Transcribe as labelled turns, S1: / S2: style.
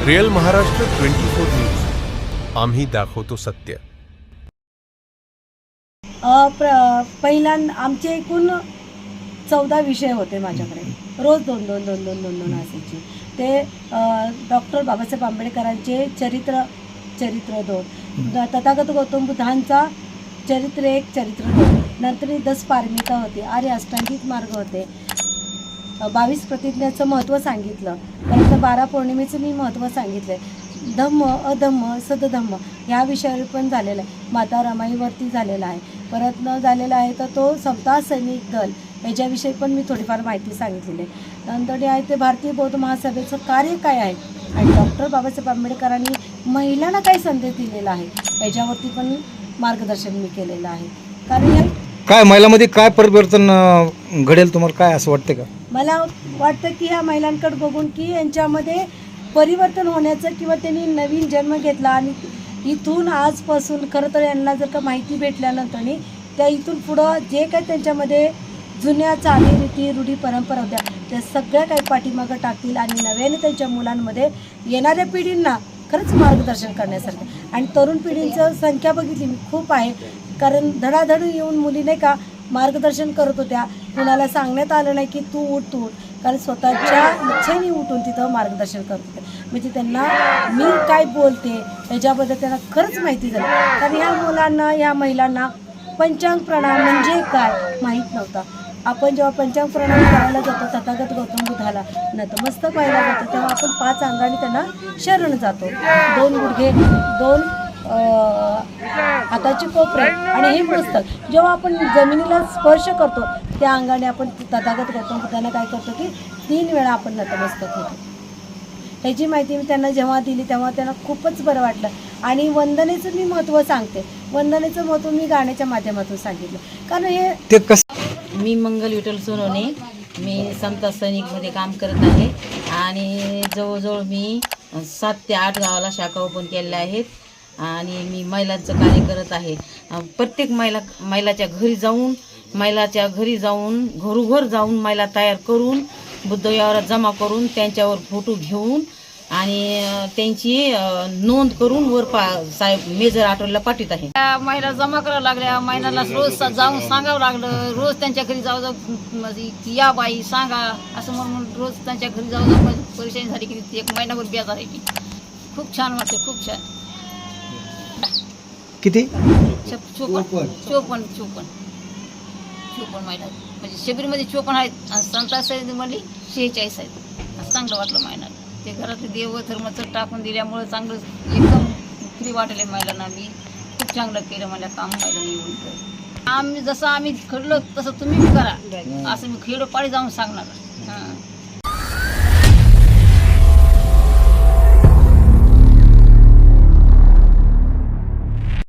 S1: Real Maharashtra 24 news, आम्ही दाखवतो सत्य.
S2: पहिल्यांदा आमचे एकूण 14 विषय होते माझ्याकडे, रोज दोन असायचे. ते डॉक्टर बाबासाहेब आंबेडकरांचे चरित्र 2, तथागत गौतम बुद्धांचा चरित्र 1, चरित्र 2, नंतर 10 पारमिता होती, आर्य अष्टांगिक मार्ग होते, 22 प्रतिज्ञाचं महत्त्व सांगितलं, परत 12 पौर्णिमेचं मी महत्त्व सांगितलं, धम्म अधम्म सदधम्म ह्या विषयावर पण झालेला आहे, माता रमाईवरती झालेला आहे, परत न झालेला आहे तर तो समता सैनिक दल याच्याविषयी पण मी थोडीफार माहिती सांगितलेली आहे. नंतर आहे ते भारतीय बौद्ध महासभेचं कार्य काय आहे आणि डॉक्टर बाबासाहेब आंबेडकरांनी महिलांना काय संदेश दिलेला आहे याच्यावरती पण मार्गदर्शन मी केलेलं आहे. कारण
S3: काय महिलांमध्ये काय परिवर्तन घडेल तुम्हाला काय असं वाटतं का?
S2: मला वाटतं की ह्या महिलांकडे बघून की यांच्यामध्ये परिवर्तन होण्याचं किंवा त्यांनी नवीन जन्म घेतला आणि इथून आजपासून खरं तर यांना जर का माहिती भेटल्यानंतर त्या इथून पुढं जे काही त्यांच्यामध्ये जुन्या चालीरीती रूढी परंपरा होत्या त्या सगळ्या काही पाठीमागं टाकतील आणि नव्याने त्यांच्या मुलांमध्ये येणाऱ्या पिढींना खरंच मार्गदर्शन करण्यासारखं. आणि तरुण पिढींचं संख्या बघितली मी खूप आहे, कारण धडाधड येऊन मुली नाही का मार्गदर्शन करत होत्या, कुणाला सांगण्यात आलं नाही की तू उठ, कारण स्वतःच्या इच्छेने उठून तिथं मार्गदर्शन करत होते. म्हणजे त्यांना मी काय बोलते याच्याबद्दल त्यांना खरंच माहिती झाली. कारण ह्या मुलांना ह्या महिलांना पंचांग प्रणाम म्हणजे काय माहीत नव्हता. आपण जेव्हा पंचांग प्रणाम करायला जातो तथागत गौतम बुद्धाला नतमस्तक व्हायला जातो तेव्हा आपण 5 अंगाने त्यांना शरण जातो. 2 गुडघे, 2 हाताचे कोपरे आणि हे मस्तक जेव्हा आपण जमिनीला स्पर्श करतो त्या अंगाने आपण तथागत गौतम बुद्धांना काय करतो की 3 वेळा आपण नतमस्तक होतो. ह्याची माहिती मी त्यांना जेव्हा दिली तेव्हा त्यांना खूपच बरं वाटलं. आणि वंदनेचं मी महत्त्व सांगते, वंदनेचं महत्त्व मी गाण्याच्या माध्यमातून सांगितलं. कारण हे
S3: ते कसं
S4: मी मंगल विठ्ठल सोनवणे, मी समता सैनिकमध्ये काम करत आहे आणि जवळजवळ मी 7 ते 8 गावाला शाखा ओपन केलेल्या आहेत आणि मी महिलांचं कार्य करत आहे. प्रत्येक महिलाच्या घरी जाऊन घरोघर जाऊन महिला तयार करून बुद्ध विहारात जमा करून त्यांच्यावर फोटो घेऊन आणि त्यांची नोंद करून साहेब मेजर आठवडीला पाठवत आहे. त्या महिला जमा करायला लागल्या, महिलांना रोज जाऊन सांगावं लागलं, रोज त्यांच्या घरी जाऊ या बाई सांगा असं म्हणून रोज त्यांच्या घरी जाऊ परेशानी झाली की 1 महिनाभर बेजार आहे की. खूप छान वाटते, खूप छान.
S3: किती
S4: 54 महिला म्हणजे शिबिरमध्ये 54 आहेत आणि संता सैनिकमध्ये 46 आहेत. चांगलं वाटलं महिलांना. ते घरातले देव धर्माचं टाकून दिल्यामुळं चांगलं एकदम फ्री वाटले महिलांना. मी खूप चांगलं केलं मला काम महिलांना येऊन. जसं आम्ही घडलो तसं तुम्ही करा असं मी खेडोपाडी जाऊन सांगणार. हां.